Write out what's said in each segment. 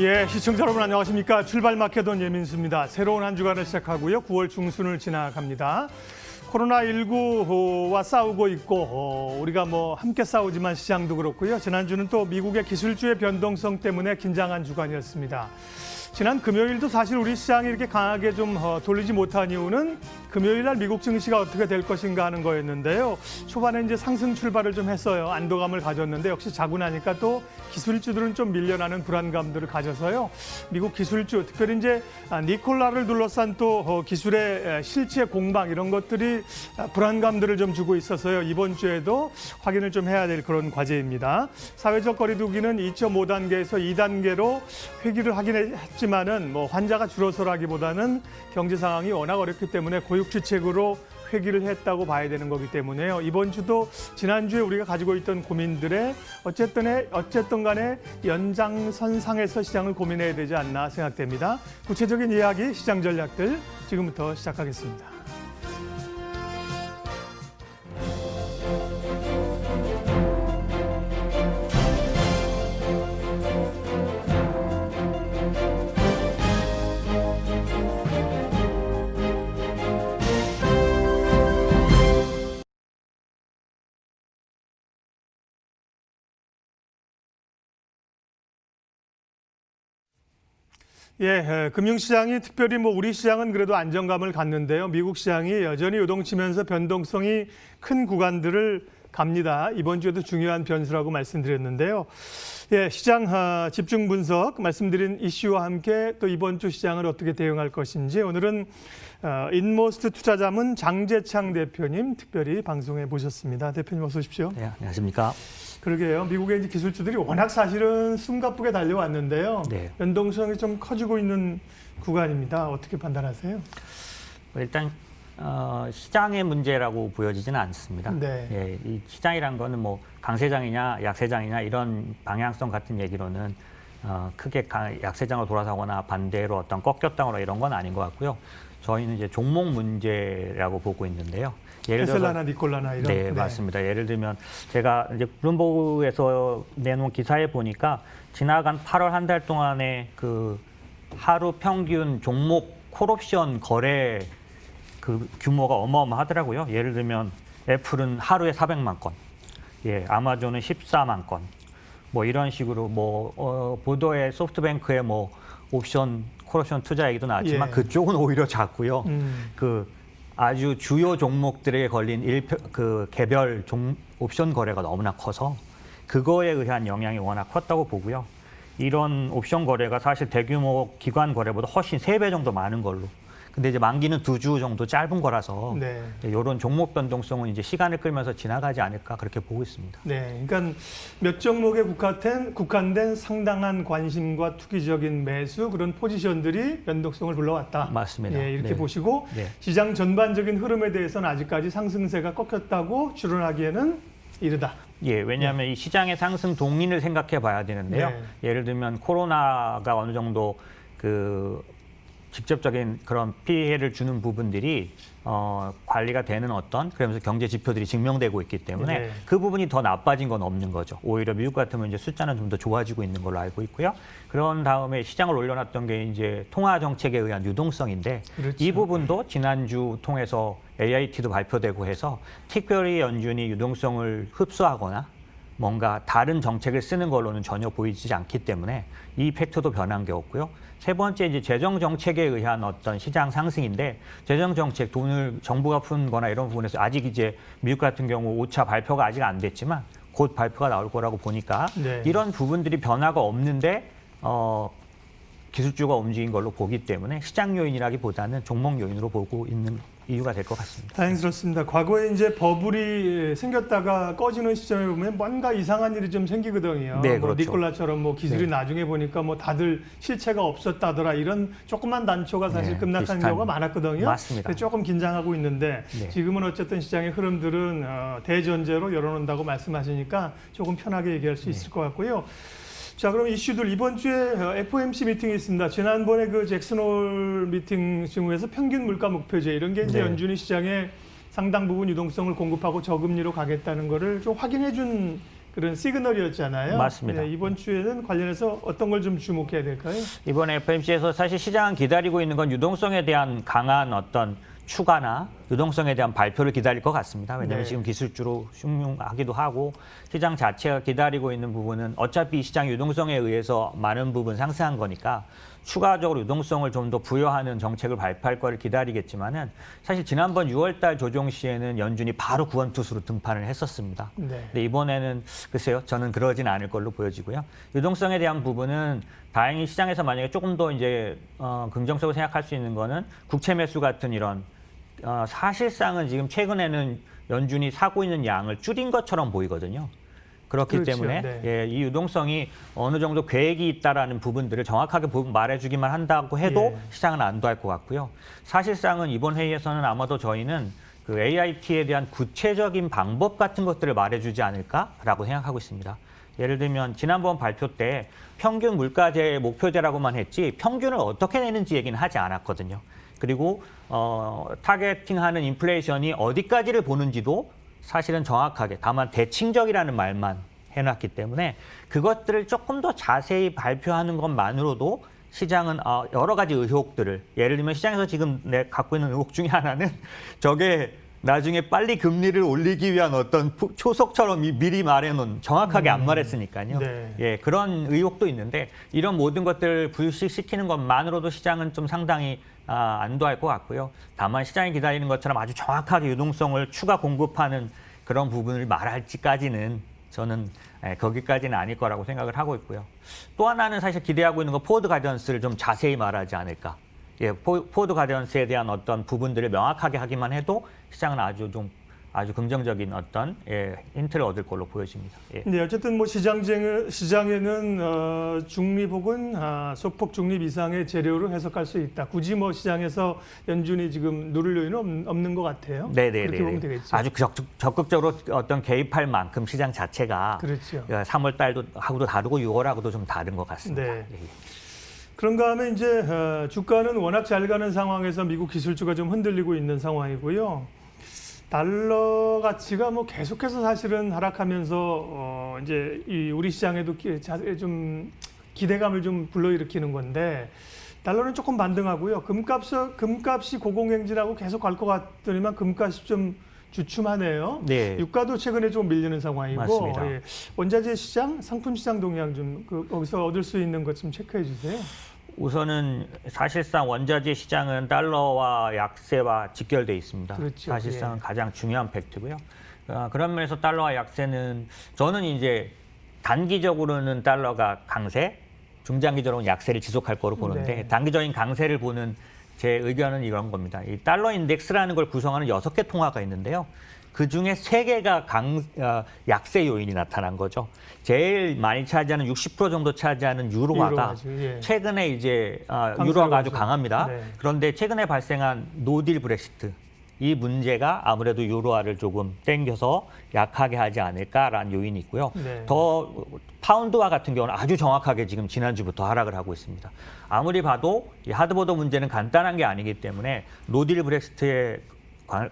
예, 시청자 여러분 안녕하십니까. 출발 마케돈 예민수입니다. 새로운 한 주간을 시작하고요. 9월 중순을 지나갑니다. 코로나19와 싸우고 있고 우리가 함께 싸우지만 시장도 그렇고요. 지난주는 또 미국의 기술주의 변동성 때문에 긴장한 주간이었습니다. 지난 금요일도 사실 우리 시장이 이렇게 강하게 좀 돌리지 못한 이유는 금요일 날 미국 증시가 어떻게 될 것인가 하는 거였는데요. 초반에 이제 상승 출발을 좀 했어요. 안도감을 가졌는데 역시 자고 나니까 또 기술주들은 좀 밀려나는 불안감들을 가져서요. 미국 기술주, 특별히 이제 니콜라를 둘러싼 또 기술의 실체 공방 이런 것들이 불안감들을 좀 주고 있어서요. 이번 주에도 확인을 좀 해야 될 그런 과제입니다. 사회적 거리두기는 2.5단계에서 2단계로 회귀를 하긴 했지만은 환자가 줄어서라기보다는 경제 상황이 워낙 어렵기 때문에 고육지책으로 회귀를 했다고 봐야 되는 거기 때문에요. 이번 주도 지난주에 우리가 가지고 있던 고민들에 어쨌든 간에 연장선상에서 시장을 고민해야 되지 않나 생각됩니다. 구체적인 이야기, 시장 전략들 지금부터 시작하겠습니다. 예, 금융시장이 특별히 우리 시장은 그래도 안정감을 갖는데요. 미국 시장이 여전히 요동치면서 변동성이 큰 구간들을 갑니다. 이번 주에도 중요한 변수라고 말씀드렸는데요. 예, 시장 집중 분석 말씀드린 이슈와 함께 또 이번 주 시장을 어떻게 대응할 것인지 오늘은 인모스트 투자자문 장재창 대표님 특별히 방송에 모셨습니다. 대표님 어서 오십시오. 네, 안녕하십니까. 그러게요. 미국의 이제 기술주들이 워낙 사실은 숨가쁘게 달려왔는데요. 네. 변동성이 좀 커지고 있는 구간입니다. 어떻게 판단하세요? 일단 시장의 문제라고 보여지지는 않습니다. 네. 예, 이 시장이란 거는 강세장이냐 약세장이냐 이런 방향성 같은 얘기로는 크게 약세장으로 돌아서거나 반대로 어떤 꺾였다거나 이런 건 아닌 것 같고요. 저희는 이제 종목 문제라고 보고 있는데요. 예를 들어서 테슬라나 니콜라나 이런. 네, 맞습니다. 예를 들면 제가 이제 블룸버그에서 내놓은 기사에 보니까 지나간 8월 한 달 동안에 그 하루 평균 종목 콜옵션 거래 그 규모가 어마어마하더라고요. 예를 들면 애플은 하루에 400만 건, 예, 아마존은 14만 건, 이런 식으로 보도에 소프트뱅크의 옵션 콜옵션 투자 얘기도 나왔지만 예. 그쪽은 오히려 작고요. 아주 주요 종목들에 걸린 개별 옵션 거래가 너무나 커서 그거에 의한 영향이 워낙 컸다고 보고요. 이런 옵션 거래가 사실 대규모 기관 거래보다 훨씬 3배 정도 많은 걸로. 근데 이제 만기는 2주 정도 짧은 거라서 네. 이런 종목 변동성은 이제 시간을 끌면서 지나가지 않을까 그렇게 보고 있습니다. 네, 그러니까 몇 종목에 국한된 상당한 관심과 투기적인 매수 그런 포지션들이 변동성을 불러왔다. 맞습니다. 예, 이렇게 네. 보시고 네. 시장 전반적인 흐름에 대해서는 아직까지 상승세가 꺾였다고 추론하기에는 이르다. 예, 왜냐하면 이 시장의 상승 동인을 생각해 봐야 되는데요. 네. 예를 들면 코로나가 어느 정도 직접적인 그런 피해를 주는 부분들이 관리가 되는 그러면서 경제 지표들이 증명되고 있기 때문에 네. 그 부분이 더 나빠진 건 없는 거죠. 오히려 미국 같으면 이제 숫자는 좀 더 좋아지고 있는 걸로 알고 있고요. 그런 다음에 시장을 올려놨던 게 이제 통화 정책에 의한 유동성인데 그렇죠. 이 부분도 지난주 통해서 AIT도 발표되고 해서 특별히 연준이 유동성을 흡수하거나 뭔가 다른 정책을 쓰는 걸로는 전혀 보이지 않기 때문에 이 팩트도 변한 게 없고요. 세 번째 이제 재정 정책에 의한 어떤 시장 상승인데 재정 정책 돈을 정부가 푼 거나 이런 부분에서 아직 이제 미국 같은 경우 5차 발표가 아직 안 됐지만 곧 발표가 나올 거라고 보니까 네. 이런 부분들이 변화가 없는데 기술주가 움직인 걸로 보기 때문에 시장 요인이라기보다는 종목 요인으로 보고 있는 이유가 될 것 같습니다. 다행스럽습니다. 과거에 이제 버블이 생겼다가 꺼지는 시점에 보면 뭔가 이상한 일이 좀 생기거든요. 네, 그렇죠. 니콜라처럼 기술이 네. 나중에 보니까 다들 실체가 없었다더라 이런 조그만 단초가 사실 네, 급락한 비슷한, 경우가 많았거든요. 맞습니다. 조금 긴장하고 있는데 네. 지금은 어쨌든 시장의 흐름들은 대전제로 열어놓는다고 말씀하시니까 조금 편하게 얘기할 수 있을 것 같고요. 자, 그럼 이슈들 이번 주에 FOMC 미팅이 있습니다. 지난번에 그 잭슨홀 미팅 중에서 평균 물가 목표제 이런 게 이제 네. 연준이 시장에 상당 부분 유동성을 공급하고 저금리로 가겠다는 거를 좀 확인해 준 그런 시그널이었잖아요. 맞습니다. 네, 이번 주에는 관련해서 어떤 걸 좀 주목해야 될까요? 이번 FOMC에서 사실 시장은 기다리고 있는 건 유동성에 대한 강한 어떤 추가나 유동성에 대한 발표를 기다릴 것 같습니다. 왜냐하면 네. 지금 기술주로 흉흉하기도 하고 시장 자체가 기다리고 있는 부분은 어차피 시장 유동성에 의해서 많은 부분 상승한 거니까 추가적으로 유동성을 좀 더 부여하는 정책을 발표할 거를 기다리겠지만은 사실 지난번 6월달 조정 시에는 연준이 바로 구원투수로 등판을 했었습니다. 네. 근데 이번에는 글쎄요, 저는 그러진 않을 걸로 보여지고요. 유동성에 대한 부분은 다행히 시장에서 만약에 조금 더 이제 긍정적으로 생각할 수 있는 거는 국채 매수 같은 이런 사실상은 지금 최근에는 연준이 사고 있는 양을 줄인 것처럼 보이거든요. 그렇기 그렇죠. 때문에 네. 예, 이 유동성이 어느 정도 계획이 있다라는 부분들을 정확하게 말해주기만 한다고 해도 예. 시장은 안도할 것 같고요. 사실상은 이번 회의에서는 아마도 저희는 그 AIT에 대한 구체적인 방법 같은 것들을 말해주지 않을까라고 생각하고 있습니다. 예를 들면 지난번 발표 때 평균 물가제 목표제라고만 했지 평균을 어떻게 내는지 얘기는 하지 않았거든요. 그리고 타겟팅하는 인플레이션이 어디까지를 보는지도 사실은 정확하게 다만 대칭적이라는 말만 해놨기 때문에 그것들을 조금 더 자세히 발표하는 것만으로도 시장은 여러 가지 의혹들을 예를 들면 시장에서 지금 갖고 있는 의혹 중에 하나는 저게 나중에 빨리 금리를 올리기 위한 어떤 초석처럼 미리 말해놓은 정확하게 안 말했으니까요. 네. 예, 그런 의혹도 있는데 이런 모든 것들을 불식시키는 것만으로도 시장은 좀 상당히 안도할 것 같고요. 다만 시장이 기다리는 것처럼 아주 정확하게 유동성을 추가 공급하는 그런 부분을 말할지까지는 저는 거기까지는 아닐 거라고 생각을 하고 있고요. 또 하나는 사실 기대하고 있는 거 포워드 가이던스를 좀 자세히 말하지 않을까. 예, 포워드 가이던스에 대한 어떤 부분들을 명확하게 하기만 해도 시장은 아주 긍정적인 어떤 힌트를 얻을 걸로 보여집니다. 예. 네, 어쨌든 뭐 시장에는 중립 혹은 소폭 중립 이상의 재료로 해석할 수 있다. 굳이 뭐 시장에서 연준이 지금 누를 요인은 없는 것 같아요. 네네네. 그렇게 보면 되겠죠. 아주 적극적으로 어떤 개입할 만큼 시장 자체가 그렇죠. 3월 달도 하고도 다르고 6월하고도 좀 다른 것 같습니다. 네. 예. 그런가 하면 이제 주가는 워낙 잘 가는 상황에서 미국 기술주가 좀 흔들리고 있는 상황이고요. 달러 가치가 뭐 계속해서 사실은 하락하면서 이제 이 우리 시장에도 좀 기대감을 좀 불러일으키는 건데 달러는 조금 반등하고요. 금값이 고공행진하고 계속 갈 것 같더니만 금값이 좀 주춤하네요. 네. 유가도 최근에 좀 밀리는 상황이고 맞습니다. 예. 원자재 시장, 상품 시장 동향 좀 거기서 얻을 수 있는 것 좀 체크해 주세요. 우선은 사실상 원자재 시장은 달러와 약세와 직결돼 있습니다. 그렇죠. 사실상 예. 가장 중요한 팩트고요. 그런 면에서 달러와 약세는 저는 이제 단기적으로는 달러가 강세, 중장기적으로는 약세를 지속할 거로 보는데 네. 단기적인 강세를 보는 제 의견은 이런 겁니다. 이 달러 인덱스라는 걸 구성하는 6개 통화가 있는데요. 그중에 3개가 약세 요인이 나타난 거죠. 제일 많이 차지하는 60% 정도 차지하는 유로화가 예. 최근에 이제 유로화가 아주 강합니다. 네. 그런데 최근에 발생한 노딜 브렉시트 이 문제가 아무래도 유로화를 조금 땡겨서 약하게 하지 않을까라는 요인이 있고요. 네. 더 파운드화 같은 경우는 아주 정확하게 지금 지난주부터 하락을 하고 있습니다. 아무리 봐도 이 하드보더 문제는 간단한 게 아니기 때문에 노딜 브렉시트의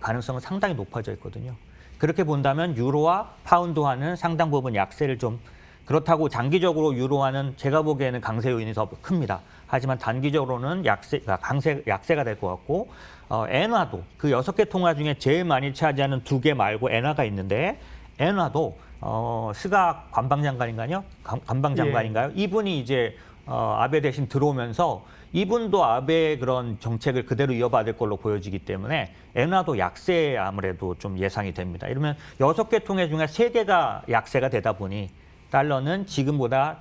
가능성은 상당히 높아져 있거든요. 그렇게 본다면 유로와 파운드화는 상당 부분 약세를 좀 그렇다고 장기적으로 유로화는 제가 보기에는 강세 요인이 더 큽니다. 하지만 단기적으로는 약세가 될 것 같고 엔화도 그 6개 통화 중에 제일 많이 차지하는 2개 말고 엔화가 있는데 엔화도 스가 관방장관인가요? 관방장관인가요? 예. 이분이 이제 아베 대신 들어오면서 이분도 아베의 그런 정책을 그대로 이어받을 걸로 보여지기 때문에 엔화도 약세 아무래도 좀 예상이 됩니다. 이러면 6개 통화 중에 3개가 약세가 되다 보니 달러는 지금보다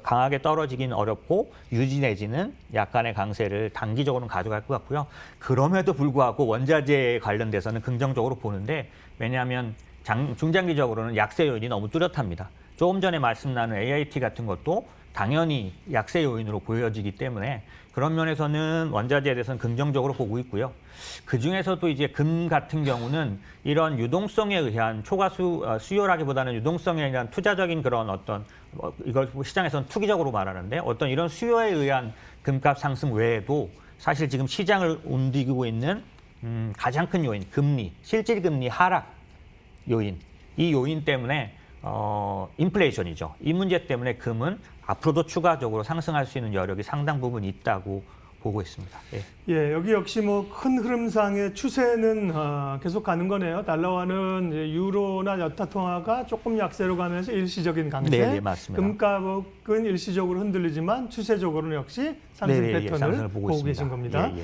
강하게 떨어지긴 어렵고 유지 내지는 약간의 강세를 단기적으로는 가져갈 것 같고요. 그럼에도 불구하고 원자재에 관련돼서는 긍정적으로 보는데 왜냐하면 중장기적으로는 약세 요인이 너무 뚜렷합니다. 조금 전에 말씀 나눈 AIT 같은 것도 당연히 약세 요인으로 보여지기 때문에 그런 면에서는 원자재에 대해서는 긍정적으로 보고 있고요. 그중에서도 이제 금 같은 경우는 이런 유동성에 의한 초과 수요라기보다는 유동성에 의한 투자적인 그런 어떤 이걸 시장에서는 투기적으로 말하는데 어떤 이런 수요에 의한 금값 상승 외에도 사실 지금 시장을 움직이고 있는 가장 큰 요인, 금리, 실질 금리 하락 요인. 이 요인 때문에 인플레이션이죠. 이 문제 때문에 금은 앞으로도 추가적으로 상승할 수 있는 여력이 상당 부분 있다고 보고 있습니다. 예. 예, 여기 역시 뭐 큰 흐름상의 추세는 계속 가는 거네요. 달러화는 이제 유로나 여타 통화가 조금 약세로 가면서 일시적인 강세. 네, 맞습니다. 금가격은 일시적으로 흔들리지만 추세적으로는 역시 상승 네, 예, 패턴을 상승을 보고 있습니다. 계신 겁니다. 예, 예.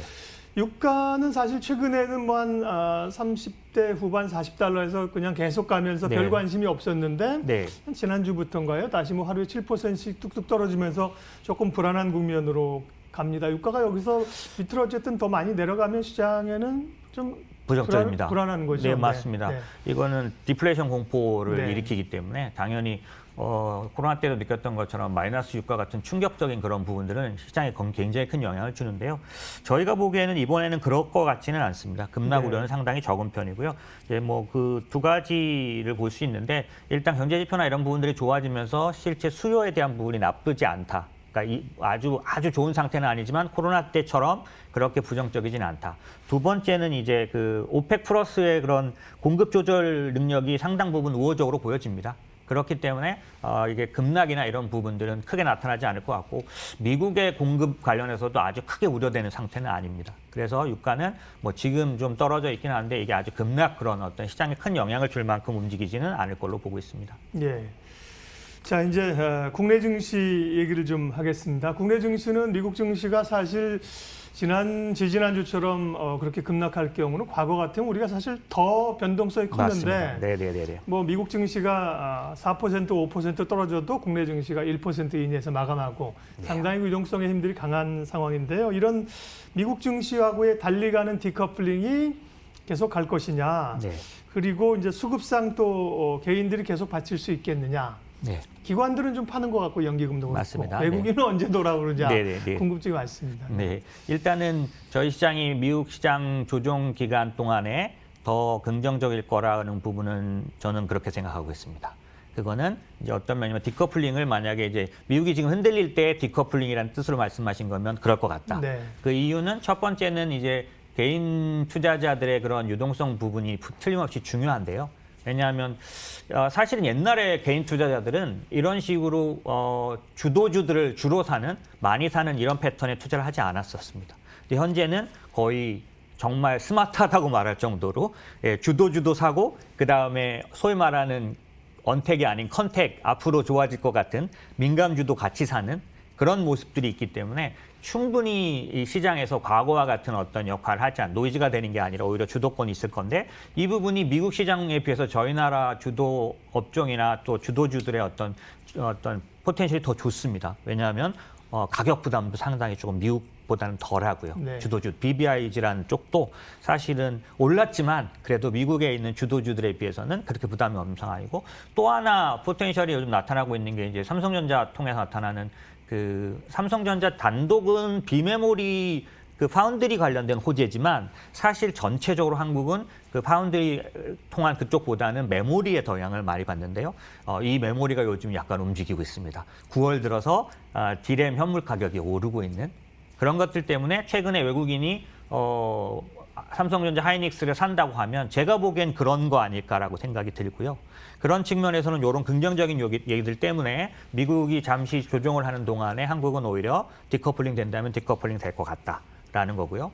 유가는 사실 최근에는 뭐 한 30대 후반 40달러에서 그냥 계속 가면서 네. 별 관심이 없었는데 네. 한 지난주부터인가요? 다시 뭐 하루에 7%씩 뚝뚝 떨어지면서 조금 불안한 국면으로 갑니다. 유가가 여기서 밑으로 어쨌든 더 많이 내려가면 시장에는 좀 부정적입니다. 불안한 거죠. 네, 맞습니다. 네. 이거는 디플레이션 공포를 네. 일으키기 때문에 당연히 코로나 때도 느꼈던 것처럼 마이너스 유가 같은 충격적인 그런 부분들은 시장에 굉장히 큰 영향을 주는데요. 저희가 보기에는 이번에는 그럴 것 같지는 않습니다. 급락 네. 우려는 상당히 적은 편이고요. 이제 뭐 그 두 가지를 볼 수 있는데 일단 경제 지표나 이런 부분들이 좋아지면서 실제 수요에 대한 부분이 나쁘지 않다. 그러니까 아주 좋은 상태는 아니지만 코로나 때처럼 그렇게 부정적이진 않다. 두 번째는 이제 그 오펙 플러스의 그런 공급 조절 능력이 상당 부분 우호적으로 보여집니다. 그렇기 때문에 이게 급락이나 이런 부분들은 크게 나타나지 않을 것 같고 미국의 공급 관련해서도 아주 크게 우려되는 상태는 아닙니다. 그래서 유가는 뭐 지금 좀 떨어져 있긴 한데 이게 아주 급락 그런 어떤 시장에 큰 영향을 줄 만큼 움직이지는 않을 걸로 보고 있습니다. 예. 자, 이제 국내 증시 얘기를 좀 하겠습니다. 국내 증시는 미국 증시가 사실 지지난주처럼 그렇게 급락할 경우는 과거 같으면 우리가 사실 더 변동성이 컸는데 네네네. 뭐 미국 증시가 4%, 5% 떨어져도 국내 증시가 1% 이내에서 마감하고 네. 상당히 유동성의 힘들이 강한 상황인데요. 이런 미국 증시하고의 달리가는 디커플링이 계속 갈 것이냐, 네. 그리고 이제 수급상 또 개인들이 계속 받칠 수 있겠느냐. 네. 기관들은 좀 파는 것 같고 연기금도 그렇고 맞습니다. 외국인은 네. 언제 돌아오느냐 네네네. 궁금증이 많습니다. 네, 일단은 저희 시장이 미국 시장 조정 기간 동안에 더 긍정적일 거라는 부분은 저는 그렇게 생각하고 있습니다. 그거는 이제 어떤 면이면 디커플링을 만약에 이제 미국이 지금 흔들릴 때 디커플링이라는 뜻으로 말씀하신 거면 그럴 것 같다. 네. 그 이유는 첫 번째는 이제 개인 투자자들의 그런 유동성 부분이 틀림없이 중요한데요. 왜냐하면 사실은 옛날에 개인 투자자들은 이런 식으로 주도주들을 주로 많이 사는 이런 패턴의 투자를 하지 않았었습니다. 근데 현재는 거의 정말 스마트하다고 말할 정도로 주도주도 사고 그다음에 소위 말하는 언택이 아닌 컨택 앞으로 좋아질 것 같은 민감주도 같이 사는 그런 모습들이 있기 때문에 충분히 이 시장에서 과거와 같은 어떤 역할을 하지 않는 노이즈가 되는 게 아니라 오히려 주도권이 있을 건데 이 부분이 미국 시장에 비해서 저희 나라 주도 업종이나 또 주도주들의 어떤 포텐셜이 더 좋습니다. 왜냐하면 가격 부담도 상당히 조금 미국보다는 덜하고요. 네. 주도주 BBIG라는 쪽도 사실은 올랐지만 그래도 미국에 있는 주도주들에 비해서는 그렇게 부담이 없는 상황이고 또 하나 포텐셜이 요즘 나타나고 있는 게 이제 삼성전자 통해서 나타나는 그 삼성전자 단독은 비메모리 그 파운드리 관련된 호재지만 사실 전체적으로 한국은 그 파운드리 통한 그쪽보다는 메모리에 더 영향을 많이 받는데요. 이 메모리가 요즘 약간 움직이고 있습니다. 9월 들어서 디램 현물 가격이 오르고 있는 그런 것들 때문에 최근에 외국인이 삼성전자 하이닉스를 산다고 하면 제가 보기엔 그런 거 아닐까라고 생각이 들고요. 그런 측면에서는 이런 긍정적인 얘기들 때문에 미국이 잠시 조정을 하는 동안에 한국은 오히려 디커플링 된다면 디커플링 될 것 같다라는 거고요.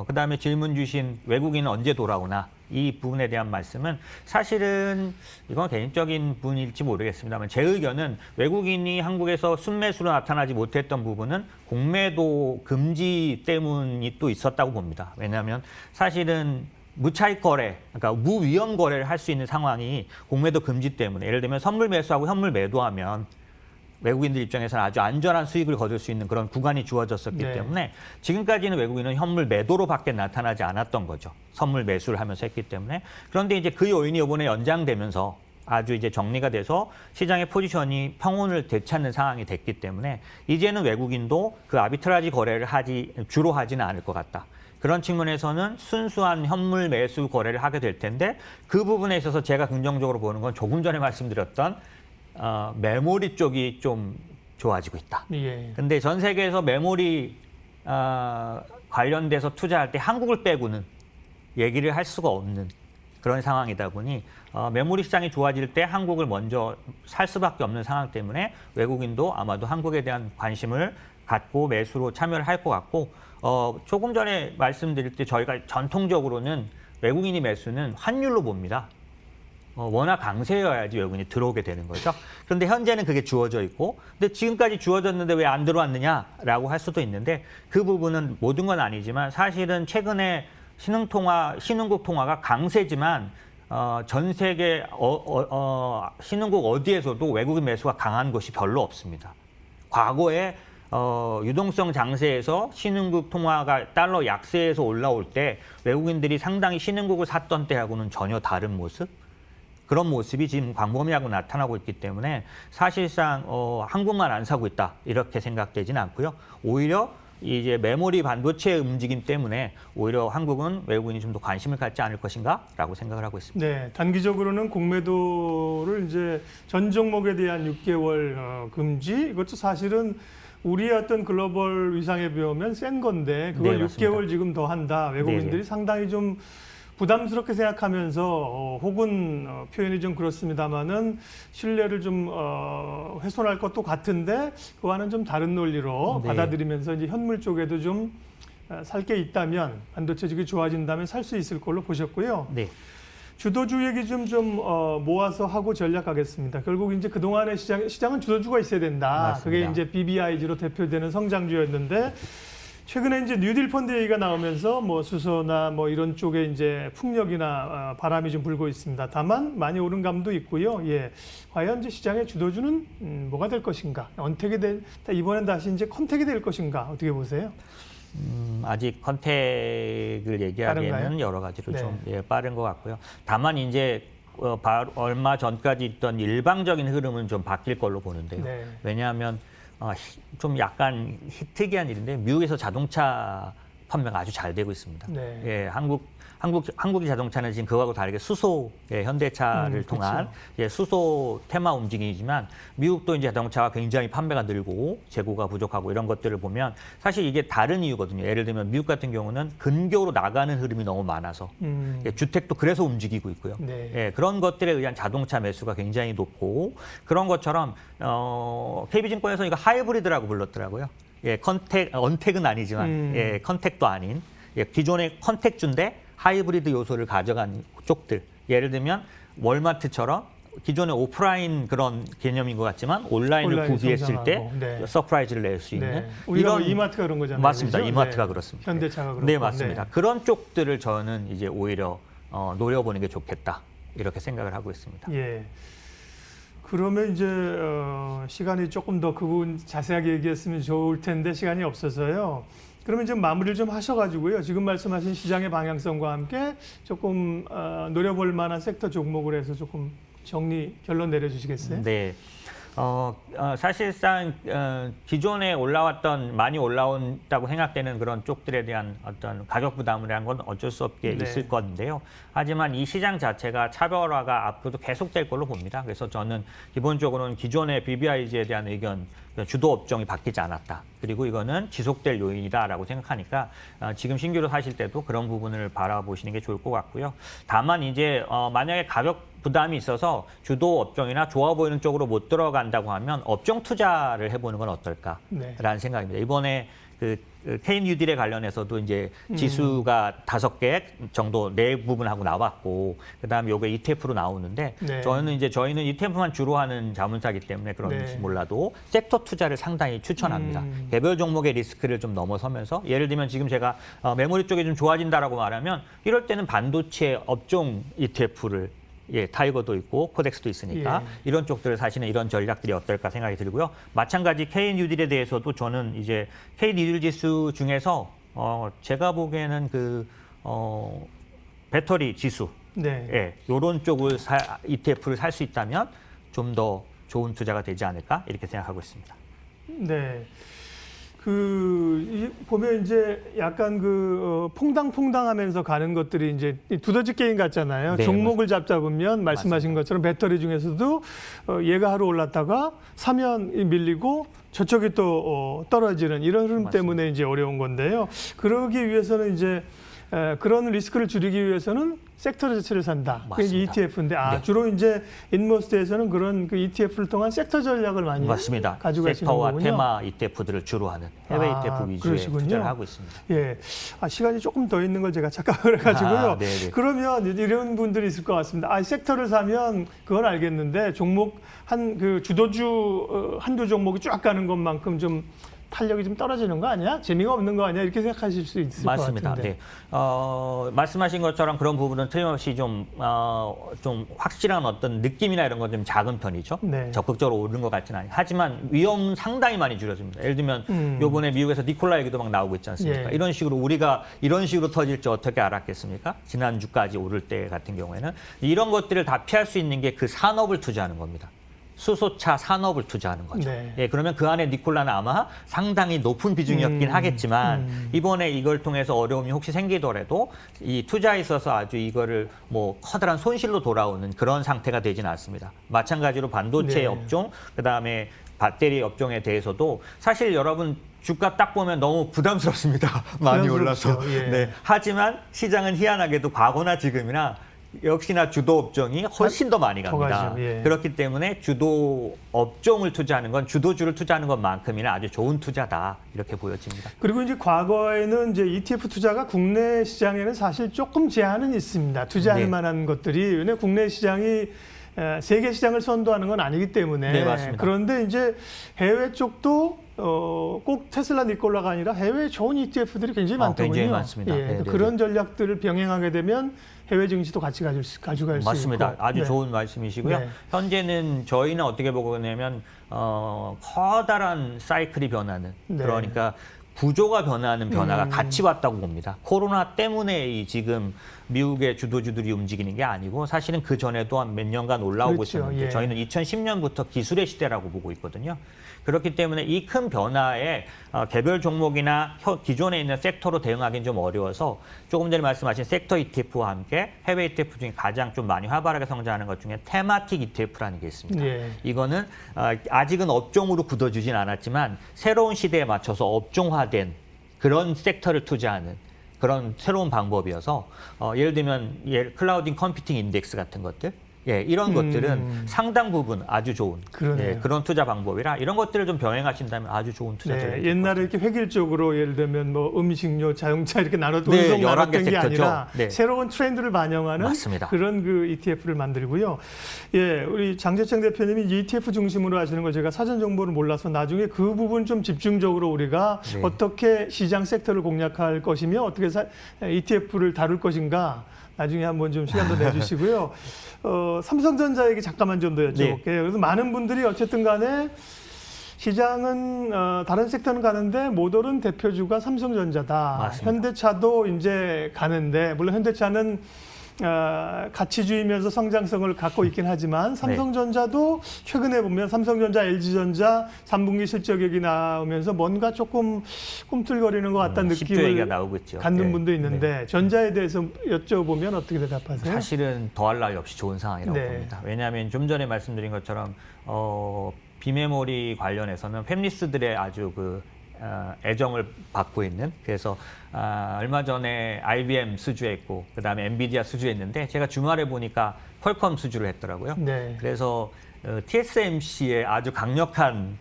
그다음에 질문 주신 외국인은 언제 돌아오나 이 부분에 대한 말씀은 사실은 이건 개인적인 부분일지 모르겠습니다만 제 의견은 외국인이 한국에서 순매수로 나타나지 못했던 부분은 공매도 금지 때문이 또 있었다고 봅니다. 왜냐하면 사실은 무차익 거래, 그러니까 무위험 거래를 할 수 있는 상황이 공매도 금지 때문에 예를 들면 선물 매수하고 현물 매도하면 외국인들 입장에서는 아주 안전한 수익을 거둘 수 있는 그런 구간이 주어졌었기 네. 때문에 지금까지는 외국인은 현물 매도로밖에 나타나지 않았던 거죠. 선물 매수를 하면서 했기 때문에. 그런데 이제 그 요인이 이번에 연장되면서 아주 이제 정리가 돼서 시장의 포지션이 평온을 되찾는 상황이 됐기 때문에 이제는 외국인도 그 아비트라지 거래를 주로 하지는 않을 것 같다. 그런 측면에서는 순수한 현물 매수 거래를 하게 될 텐데 그 부분에 있어서 제가 긍정적으로 보는 건 조금 전에 말씀드렸던 메모리 쪽이 좀 좋아지고 있다. 예. 근데 전 세계에서 메모리 관련돼서 투자할 때 한국을 빼고는 얘기를 할 수가 없는 그런 상황이다 보니 메모리 시장이 좋아질 때 한국을 먼저 살 수밖에 없는 상황 때문에 외국인도 아마도 한국에 대한 관심을 갖고 매수로 참여를 할 것 같고 조금 전에 말씀드릴 때 저희가 전통적으로는 외국인이 매수는 환율로 봅니다. 워낙 강세여야지 외국인이 들어오게 되는 거죠. 그런데 현재는 그게 주어져 있고, 근데 지금까지 주어졌는데 왜 안 들어왔느냐라고 할 수도 있는데 그 부분은 모든 건 아니지만 사실은 최근에 신흥국 통화가 강세지만 전 세계 신흥국 어디에서도 외국인 매수가 강한 곳이 별로 없습니다. 과거에 유동성 장세에서 신흥국 통화가 달러 약세에서 올라올 때 외국인들이 상당히 신흥국을 샀던 때하고는 전혀 다른 모습? 그런 모습이 지금 광범위하고 나타나고 있기 때문에 사실상 한국만 안 사고 있다 이렇게 생각되지는 않고요. 오히려 이제 메모리 반도체의 움직임 때문에 오히려 한국은 외국인이 좀 더 관심을 갖지 않을 것인가라고 생각을 하고 있습니다. 네, 단기적으로는 공매도를 이제 전 종목에 대한 6개월 금지, 이것도 사실은 우리의 어떤 글로벌 위상에 비하면 센 건데 그걸 네, 6개월 지금 더 한다. 외국인들이 네네. 상당히 좀 부담스럽게 생각하면서 혹은 표현이 좀 그렇습니다만은 신뢰를 좀 훼손할 것도 같은데 그와는 좀 다른 논리로 네. 받아들이면서 이제 현물 쪽에도 좀 살 게 있다면 반도체직이 좋아진다면 살 수 있을 걸로 보셨고요. 네. 주도주 얘기 좀 모아서 하고 전략하겠습니다. 결국 이제 그동안의 시장은 주도주가 있어야 된다. 맞습니다. 그게 이제 BBIG로 대표되는 성장주였는데 최근에 이제 뉴딜 펀드 얘기가 나오면서 뭐 수소나 뭐 이런 쪽에 이제 풍력이나 바람이 좀 불고 있습니다. 다만 많이 오른 감도 있고요. 예. 과연 이제 시장의 주도주는 뭐가 될 것인가? 이번엔 다시 이제 컨택이 될 것인가? 어떻게 보세요? 아직 컨택을 얘기하기에는 빠른가요? 여러 가지로 네. 좀 빠른 것 같고요. 다만 이제 얼마 전까지 있던 일방적인 흐름은 좀 바뀔 걸로 보는데요. 네. 왜냐하면 좀 약간 특이한 일인데 미국에서 자동차 판매가 아주 잘 되고 있습니다. 네. 예, 한국의 자동차는 지금 그거하고 다르게 수소 현대차를 통한 수소 테마 움직임이지만 미국도 이제 자동차가 굉장히 판매가 늘고 재고가 부족하고 이런 것들을 보면 사실 이게 다른 이유거든요. 예를 들면 미국 같은 경우는 근교로 나가는 흐름이 너무 많아서 주택도 그래서 움직이고 있고요. 네. 예, 그런 것들에 의한 자동차 매수가 굉장히 높고 그런 것처럼 KB증권에서 이거 하이브리드라고 불렀더라고요. 예, 언택은 아니지만 예, 컨택도 아닌 기존의 컨택주인데 하이브리드 요소를 가져간 쪽들. 예를 들면 월마트처럼 기존의 오프라인 그런 개념인 것 같지만 온라인을 구비했을 때 네. 서프라이즈를 낼 수 있는 네. 우리가 이마트가 그런 거잖아요. 맞습니다. 그렇죠? 이마트가 네. 그렇습니다. 현대차가 그렇고. 네, 맞습니다. 그런 쪽들을 저는 이제 오히려 노려보는 게 좋겠다 이렇게 생각을 하고 있습니다. 예. 그러면 이제 시간이 조금 더 그 부분 자세하게 얘기했으면 좋을 텐데 시간이 없어서요. 그러면 좀 마무리를 좀 하셔가지고요. 지금 말씀하신 시장의 방향성과 함께 조금 노려볼 만한 섹터 종목을 해서 조금 결론 내려주시겠어요? 네. 사실상 기존에 많이 올라온다고 생각되는 그런 쪽들에 대한 어떤 가격 부담이라는 건 어쩔 수 없게 네. 있을 건데요. 하지만 이 시장 자체가 차별화가 앞으로도 계속될 걸로 봅니다. 그래서 저는 기본적으로는 기존의 BBIG에 대한 의견, 주도 업종이 바뀌지 않았다. 그리고 이거는 지속될 요인이다라고 생각하니까 지금 신규로 사실 때도 그런 부분을 바라보시는 게 좋을 것 같고요. 다만 이제 만약에 가격 부담이 있어서 주도 업종이나 좋아 보이는 쪽으로 못 들어간다고 하면 업종 투자를 해보는 건 어떨까라는 네. 생각입니다. 이번에 그 K뉴딜에 관련해서도 이제 지수가 5개 정도 네 부분하고 나왔고 그다음에 요게 ETF로 나오는데 네. 저희는 ETF만 주로 하는 자문사기 때문에 그런지 네. 몰라도 섹터 투자를 상당히 추천합니다. 개별 종목의 리스크를 좀 넘어서면서 예를 들면 지금 제가 메모리 쪽이 좀 좋아진다라고 말하면 이럴 때는 반도체 업종 ETF를 타이거도 있고 코덱스도 있으니까 이런 쪽들을 사실은 이런 전략들이 어떨까 생각이 들고요. 마찬가지 K뉴딜에 대해서도 저는 이제 K뉴딜 지수 중에서 제가 보기에는 배터리 지수 네. 이런 쪽을 ETF를 살 수 있다면 좀 더 좋은 투자가 되지 않을까 이렇게 생각하고 있습니다. 네. 보면 이제 약간 퐁당퐁당하면서 가는 것들이 이제 두더지 게임 같잖아요. 네, 종목을 잡다 보면 말씀하신 것처럼 배터리 중에서도 얘가 하루 올랐다가 사면 밀리고 저쪽이 또 떨어지는 이런 흐름 맞습니다. 때문에 이제 어려운 건데요. 그러기 위해서는 이제 그런 리스크를 줄이기 위해서는 섹터 자체를 산다. 그게 맞습니다. ETF인데 네. 주로 이제 인머스트에서는 그런 그 ETF를 통한 섹터 전략을 많이 맞습니다. 가지고 계시는 섹터와 거군요. 테마 ETF들을 주로 하는 해외 ETF 위주의 그러시군요. 투자를 하고 있습니다. 예, 시간이 조금 더 있는 걸 제가 착각을 해가지고요. 네네. 그러면 이런 분들이 있을 것 같습니다. 섹터를 사면 그건 알겠는데 종목 주도주 한두 종목이 쫙 가는 것만큼 좀 탄력이 좀 떨어지는 거 아니야? 재미가 없는 거 아니야? 이렇게 생각하실 수 있을 맞습니다. 것 같은데. 네. 말씀하신 것처럼 그런 부분은 틀림없이 좀 확실한 어떤 느낌이나 이런 건 좀 작은 편이죠. 네. 적극적으로 오르는 것 같지는 않아요. 하지만 위험은 상당히 많이 줄여집니다. 예를 들면 요번에 미국에서 니콜라 얘기도 막 나오고 있지 않습니까? 예. 이런 식으로 우리가 이런 식으로 터질 줄 어떻게 알았겠습니까? 지난주까지 오를 때 같은 경우에는 이런 것들을 다 피할 수 있는 게 그 산업을 투자하는 겁니다. 수소차 산업을 투자하는 거죠. 네. 예, 그러면 그 안에 니콜라는 아마 상당히 높은 비중이었긴 하겠지만 이번에 이걸 통해서 어려움이 혹시 생기더라도 이 투자에 있어서 아주 이거를 뭐 커다란 손실로 돌아오는 그런 상태가 되지는 않습니다. 마찬가지로 반도체 네. 업종, 그다음에 배터리 업종에 대해서도 사실 여러분 주가 딱 보면 너무 부담스럽습니다. 많이 올라서. 예. 네. 하지만 시장은 희한하게도 과거나 지금이나 역시나 주도 업종이 훨씬 더 많이 갑니다. 가죠. 예. 그렇기 때문에 주도 업종을 투자하는 건 주도주를 투자하는 것만큼이나 아주 좋은 투자다 이렇게 보여집니다. 그리고 이제 과거에는 이제 ETF 투자가 국내 시장에는 사실 조금 제한은 있습니다. 투자할 네. 만한 것들이 왜냐하면 국내 시장이 세계 시장을 선도하는 건 아니기 때문에. 네, 맞습니다. 그런데 이제 해외 쪽도 꼭 테슬라 니콜라가 아니라 해외 좋은 ETF들이 굉장히 많더군요. 굉장히 많습니다. 예, 네, 네, 그런 전략들을 병행하게 되면 해외 증시도 같이 가져갈 수 맞습니다. 있고. 아주 네. 좋은 말씀이시고요. 네. 현재는 저희는 어떻게 보고 있냐면 커다란 사이클이 변하는 네. 그러니까 구조가 변하는 변화가 같이 왔다고 봅니다. 코로나 때문에 이 지금 미국의 주도주들이 움직이는 게 아니고 사실은 그 전에도 한 몇 년간 올라오고 그렇죠. 있었는데 예. 저희는 2010년부터 기술의 시대라고 보고 있거든요. 그렇기 때문에 이 큰 변화에 개별 종목이나 기존에 있는 섹터로 대응하기는 좀 어려워서 조금 전에 말씀하신 섹터 ETF와 함께 해외 ETF 중에 가장 좀 많이 활발하게 성장하는 것 중에 테마틱 ETF라는 게 있습니다. 예. 이거는 아직은 업종으로 굳어주진 않았지만 새로운 시대에 맞춰서 업종화된 그런 섹터를 투자하는 그런 새로운 방법이어서 예를 들면 클라우딩 컴퓨팅 인덱스 같은 것들 예, 이런 것들은 상당 부분 아주 좋은 예, 그런 투자 방법이라 이런 것들을 좀 병행하신다면 아주 좋은 투자 전략이 네, 옛날에 이렇게 획일적으로 예를 들면 뭐 음식료, 자동차 이렇게 나눠 네, 운송 여러 개 나눴던 게 섹터죠. 아니라 네. 새로운 트렌드를 반영하는 맞습니다. 그런 그 ETF를 만들고요. 예, 우리 장재창 대표님이 ETF 중심으로 하시는 걸 제가 사전 정보를 몰라서 나중에 그 부분 좀 집중적으로 우리가 네. 어떻게 시장 섹터를 공략할 것이며 어떻게 ETF를 다룰 것인가 나중에 한번 좀 시간도 내주시고요. 삼성전자 얘기 잠깐만 좀 더 여쭤볼게요. 네. 그래서 많은 분들이 어쨌든 간에 시장은 다른 섹터는 가는데 못 오른 대표주가 삼성전자다. 맞습니다. 현대차도 이제 가는데 물론 현대차는 가치주의면서 성장성을 갖고 있긴 하지만 삼성전자도 최근에 보면 삼성전자, LG전자 3분기 실적액이 나오면서 뭔가 조금 꿈틀거리는 것 같다는 느낌을 얘기가 나오고 있죠. 갖는 네. 분도 있는데 전자에 대해서 여쭤보면 어떻게 대답하세요? 사실은 더할 나위 없이 좋은 상황이라고 네. 봅니다. 왜냐하면 좀 전에 말씀드린 것처럼 비메모리 관련해서는 팹리스들의 아주 애정을 받고 있는 그래서 얼마 전에 IBM 수주했고 그다음에 엔비디아 수주했는데 제가 주말에 보니까 퀄컴 수주를 했더라고요. 네. 그래서 TSMC의 아주 강력한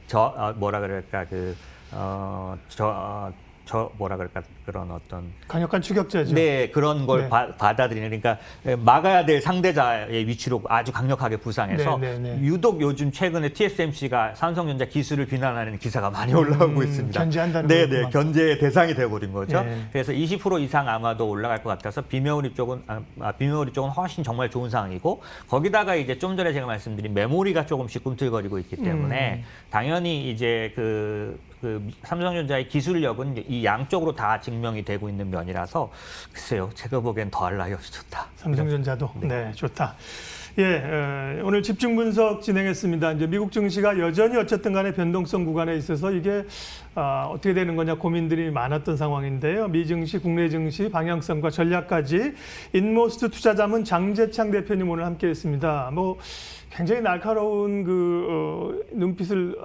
그런 어떤 강력한 추격자죠. 네, 그런 걸 네. 받아들이는 그러니까 막아야 될 상대자의 위치로 아주 강력하게 부상해서 유독 요즘 최근에 TSMC가 삼성전자 기술을 비난하는 기사가 많이 올라오고 있습니다. 견제한다는 네, 거구만. 견제의 대상이 되어버린 거죠. 네. 그래서 20% 이상 아마도 올라갈 것 같아서 비메모리 쪽은 훨씬 정말 좋은 상황이고 거기다가 이제 좀 전에 제가 말씀드린 메모리가 조금씩 꿈틀거리고 있기 때문에 당연히 이제 삼성전자의 기술력은 이 양쪽으로 다 증명이 되고 있는 면이라서 글쎄요, 제가 보기엔 더할 나위 없이 좋다. 삼성전자도 네, 좋다. 예, 오늘 집중 분석 진행했습니다. 이제 미국 증시가 여전히 어쨌든 간에 변동성 구간에 있어서 이게 어떻게 되는 거냐 고민들이 많았던 상황인데요. 미 증시, 국내 증시 방향성과 전략까지 인모스트 투자자문 장재창 대표님 오늘 함께했습니다. 굉장히 날카로운 눈빛을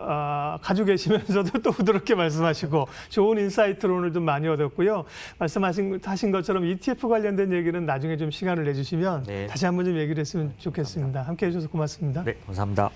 가지고 계시면서도 또 부드럽게 말씀하시고 좋은 인사이트를 오늘 좀 많이 얻었고요. 말씀하신 것처럼 ETF 관련된 얘기는 나중에 좀 시간을 내주시면 네. 다시 한번 좀 얘기를 했으면 좋겠습니다. 함께해 주셔서 고맙습니다. 네, 감사합니다.